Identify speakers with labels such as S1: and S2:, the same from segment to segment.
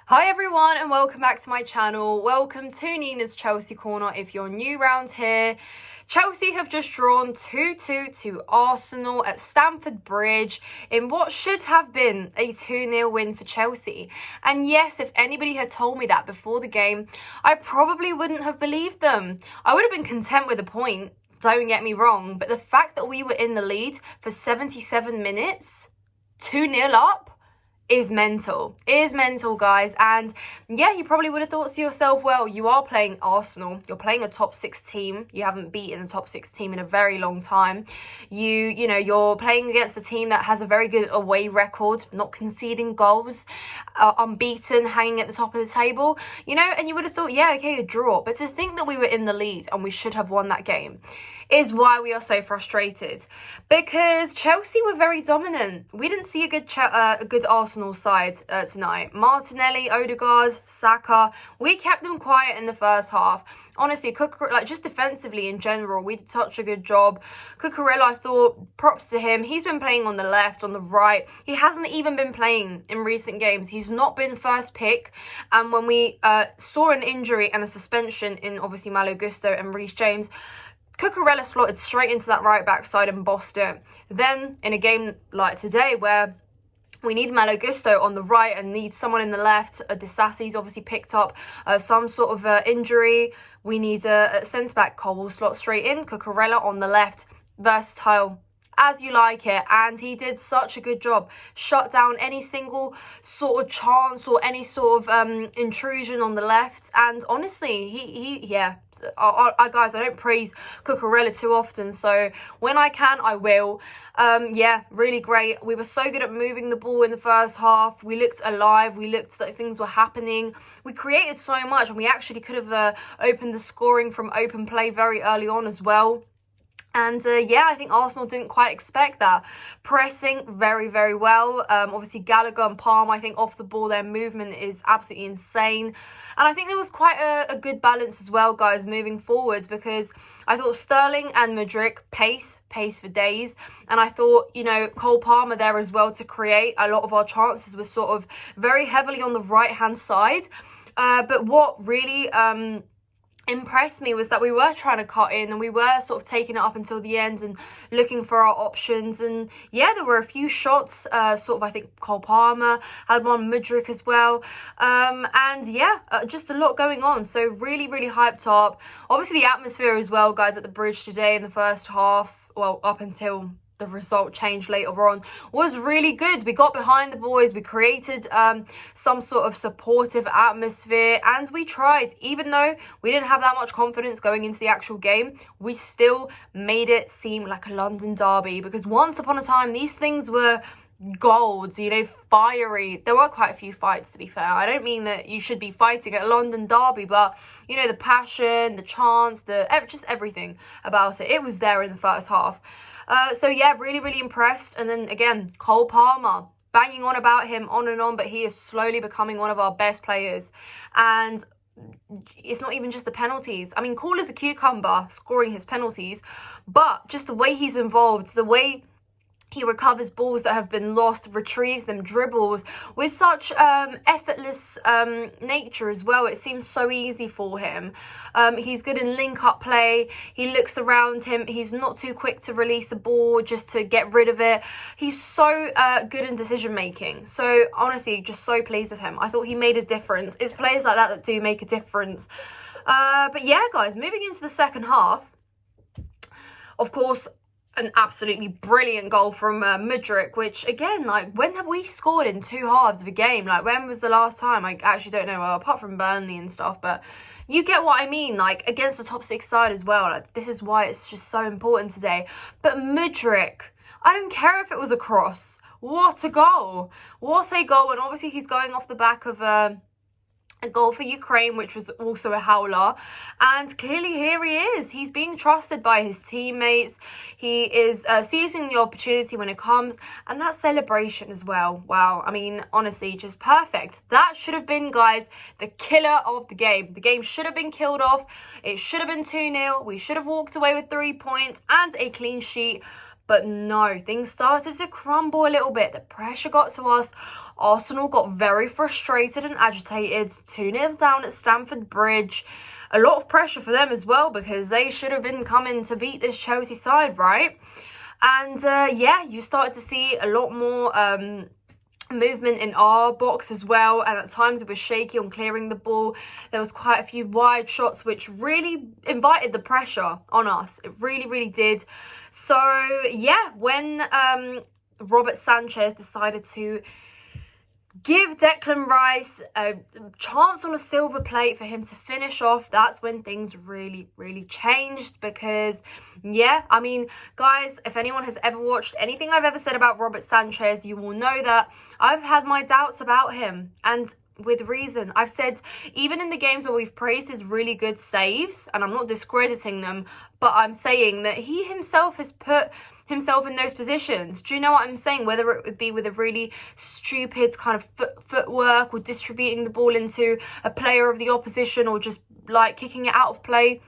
S1: Hi everyone and welcome back to my channel. Welcome to Nina's Chelsea Corner if you're new round here. Chelsea have just drawn 2-2 to Arsenal at Stamford Bridge in what should have been a 2-0 win for Chelsea. And yes, if anybody had told me that before the game, I probably wouldn't have believed them. I would have been content with a point, don't get me wrong, but the fact that we were in the lead for 77 minutes, 2-0 up, is mental. It is mental, guys. And yeah, you probably would have thought to yourself, well, you are playing Arsenal. You're playing a top 6 team. You haven't beaten a top 6 team in a very long time. You're playing against a team that has a very good away record, not conceding goals, unbeaten, hanging at the top of the table, and you would have thought, yeah, okay, a draw. But to think that we were in the lead and we should have won that game is why we are so frustrated, because Chelsea were very dominant. We didn't see a good Arsenal side tonight. Martinelli, Odegaard, Saka, we kept them quiet in the first half. Honestly, just defensively in general, we did such a good job. Cucurella, I thought, props to him. He's been playing on the left, on the right. He hasn't even been playing in recent games. He's not been first pick. And when we saw an injury and a suspension in, obviously, Malo Gusto and Reece James, Cucurella slotted straight into that right back side and bossed it. Then, in a game like today, where we need Malo Gusto on the right and need someone in the left, Disasi's obviously picked up some sort of injury. We need a centre-back. Cole will slot straight in. Cucurella on the left. Versatile as you like it, and he did such a good job. Shut down any single sort of chance or any sort of intrusion on the left. And honestly, guys, I don't praise Cucurella too often, so when I can, I will. Really great. We were so good at moving the ball in the first half. We looked alive. We looked like things were happening. We created so much, and we actually could have opened the scoring from open play very early on as well. And I think Arsenal didn't quite expect that. Pressing very, very well. Obviously, Gallagher and Palm, I think off the ball, their movement is absolutely insane. And I think there was quite a good balance as well, guys, moving forwards, because I thought Sterling and Mudryk, pace for days. And I thought, Cole Palmer there as well to create. A lot of our chances were sort of very heavily on the right-hand side. But what really impressed me was that we were trying to cut in and we were sort of taking it up until the end and looking for our options. And yeah, there were a few shots, I think Cole Palmer had one, Mudryk as well, just a lot going on. So really, really hyped up. Obviously the atmosphere as well, guys, at the Bridge today in the first half, well, up until the result changed later on, was really good. We got behind the boys, we created some sort of supportive atmosphere, and we tried. Even though we didn't have that much confidence going into the actual game, we still made it seem like a London derby, because once upon a time these things were gold, fiery. There were quite a few fights, to be fair. I don't mean that you should be fighting at a London derby, but the passion, the chance, just everything about it was there in the first half. Really, really impressed. And then again, Cole Palmer, banging on about him on and on, but he is slowly becoming one of our best players. And it's not even just the penalties. I mean, cool as a cucumber scoring his penalties, but just the way he's involved, the way he recovers balls that have been lost, retrieves them, dribbles with such effortless nature as well. It seems so easy for him. He's good in link-up play. He looks around him. He's not too quick to release a ball just to get rid of it. He's so good in decision-making. So, honestly, just so pleased with him. I thought he made a difference. It's players like that do make a difference. But yeah, guys, moving into the second half, of course, an absolutely brilliant goal from Mudryk, which again, when have we scored in 2 halves of a game? When was the last time? I actually don't know, apart from Burnley and stuff, but you get what I mean, against the top 6 side as well. This is why it's just so important today. But Mudryk, I don't care if it was a cross. What a goal. What a goal. And obviously he's going off the back of a goal for Ukraine, which was also a howler, and clearly here he is. He's being trusted by his teammates. He is seizing the opportunity when it comes, and that celebration as well. Wow, I mean, honestly, just perfect. That should have been, guys, the killer of the game. The game should have been killed off. It should have been 2-0. We should have walked away with 3 points and a clean sheet. But no, things started to crumble a little bit. The pressure got to us. Arsenal got very frustrated and agitated, 2-0 down at Stamford Bridge. A lot of pressure for them as well, because they should have been coming to beat this Chelsea side, right? And yeah, you started to see a lot more movement in our box as well, and at times it was shaky on clearing the ball. There was quite a few wide shots which really invited the pressure on us. It really did. So yeah, when Robert Sanchez decided to give Declan Rice a chance on a silver plate for him to finish off, that's when things really changed. Because yeah, I mean, guys, if anyone has ever watched anything I've ever said about Robert Sanchez, you will know that I've had my doubts about him, and with reason. I've said, even in the games where we've praised his really good saves, and I'm not discrediting them, but I'm saying that he himself has put himself in those positions. Do you know what I'm saying? Whether it would be with a really stupid kind of footwork, or distributing the ball into a player of the opposition, or just like kicking it out of play.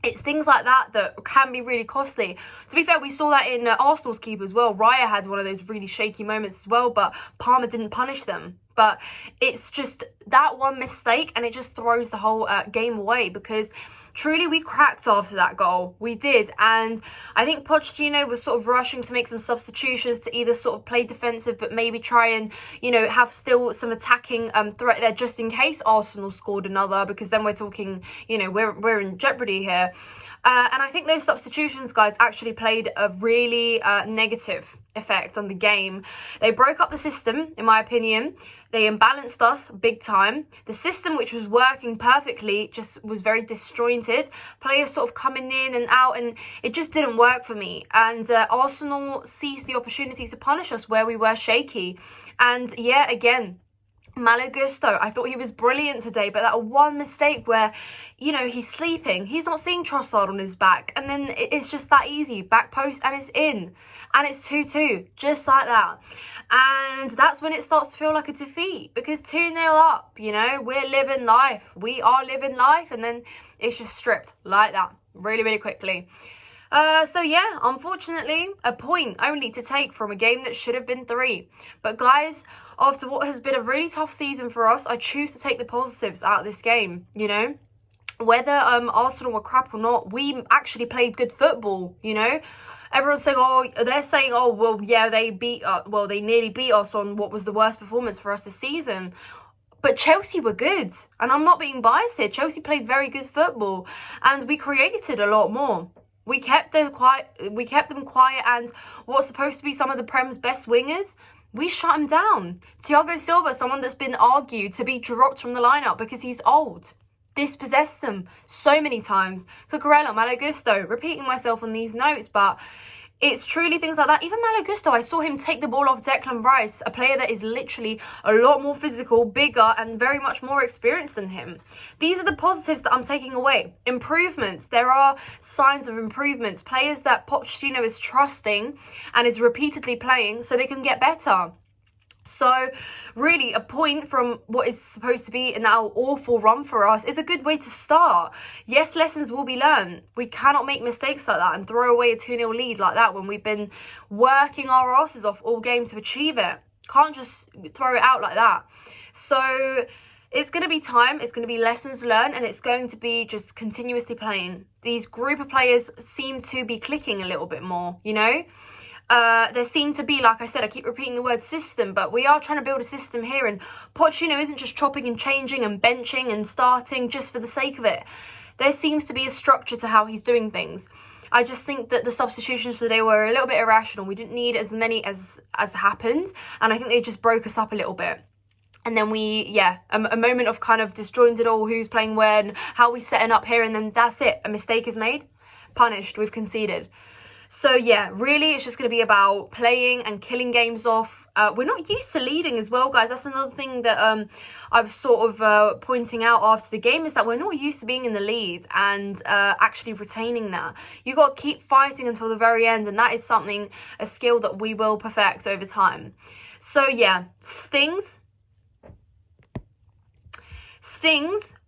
S1: It's things like that that can be really costly. To be fair, we saw that in Arsenal's keeper as well. Raya had one of those really shaky moments as well, but Palmer didn't punish them. But it's just that one mistake, and it just throws the whole game away, because truly we cracked after that goal. We did. And I think Pochettino was sort of rushing to make some substitutions to either sort of play defensive, but maybe try and, you know, have still some attacking threat there, just in case Arsenal scored another, because then we're talking, you know, we're in jeopardy here. And I think those substitutions, guys, actually played a really negative effect on the game. They broke up the system, in my opinion. They imbalanced us big time. The system, which was working perfectly, just was very disjointed. Players sort of coming in and out, and it just didn't work for me. And Arsenal seized the opportunity to punish us where we were shaky. And yeah, again, Malo Gusto, I thought he was brilliant today, but that one mistake where, you know, he's sleeping, he's not seeing Trossard on his back, and then it's just that easy, back post, and it's in, and it's 2-2, just like that. And that's when it starts to feel like a defeat, because 2-0 up, you know, we're living life, we are living life, and then it's just stripped like that, really quickly. So yeah, unfortunately, a point only to take from a game that should have been 3. But guys, after what has been a really tough season for us, I choose to take the positives out of this game, you know? Whether Arsenal were crap or not, we actually played good football, you know? Everyone's saying, oh, they're saying, oh, well, yeah, they nearly beat us on what was the worst performance for us this season. But Chelsea were good, and I'm not being biased here. Chelsea played very good football, and we created a lot more. We kept them quiet, and what's supposed to be some of the Prem's best wingers, we shut him down. Thiago Silva, someone that's been argued to be dropped from the lineup because he's old, dispossessed them so many times. Cucurella, Malo Gusto, repeating myself on these notes, but it's truly things like that. Even Malo Gusto, I saw him take the ball off Declan Rice, a player that is literally a lot more physical, bigger, and very much more experienced than him. These are the positives that I'm taking away. Improvements. There are signs of improvements. Players that Pochettino is trusting and is repeatedly playing so they can get better. So really, a point from what is supposed to be an awful run for us is a good way to start. Yes, lessons will be learned. We cannot make mistakes like that and throw away a 2-0 lead like that when we've been working our asses off all game to achieve it. Can't just throw it out like that. So it's going to be time, it's going to be lessons learned, and it's going to be just continuously playing. These group of players seem to be clicking a little bit more, you know? There seems to be, like I said, I keep repeating the word system, but we are trying to build a system here, and Pochettino isn't just chopping and changing and benching and starting just for the sake of it. There seems to be a structure to how he's doing things. I just think that the substitutions today were a little bit irrational. We didn't need as many as happened, and I think they just broke us up a little bit. And then a moment of kind of disjointed, who's playing when, how we setting up here, and then that's it. A mistake is made, punished, we've conceded. So yeah, really it's just going to be about playing and killing games off. We're not used to leading as well, guys. That's another thing that I was sort of pointing out after the game, is that we're not used to being in the lead and actually retaining that. You got to keep fighting until the very end, and that is a skill that we will perfect over time. So yeah, stings,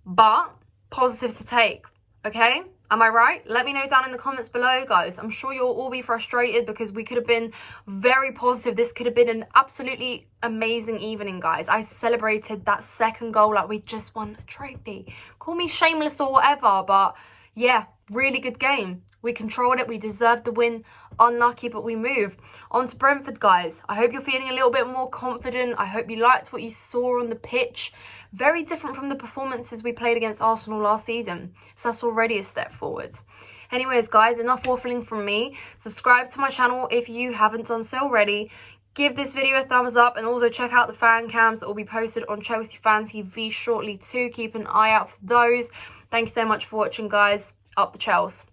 S1: but positives to take. Okay? Am I right? Let me know down in the comments below, guys. I'm sure you'll all be frustrated because we could have been very positive. This could have been an absolutely amazing evening, guys. I celebrated that second goal like we just won a trophy. Call me shameless or whatever, but yeah, really good game. We controlled it. We deserved the win. Unlucky, but we move. On to Brentford, guys. I hope you're feeling a little bit more confident. I hope you liked what you saw on the pitch. Very different from the performances we played against Arsenal last season. So that's already a step forward. Anyways, guys, enough waffling from me. Subscribe to my channel if you haven't done so already. Give this video a thumbs up and also check out the fan cams that will be posted on Chelsea Fan TV shortly too. Keep an eye out for those. Thank you so much for watching, guys. Up the Chels.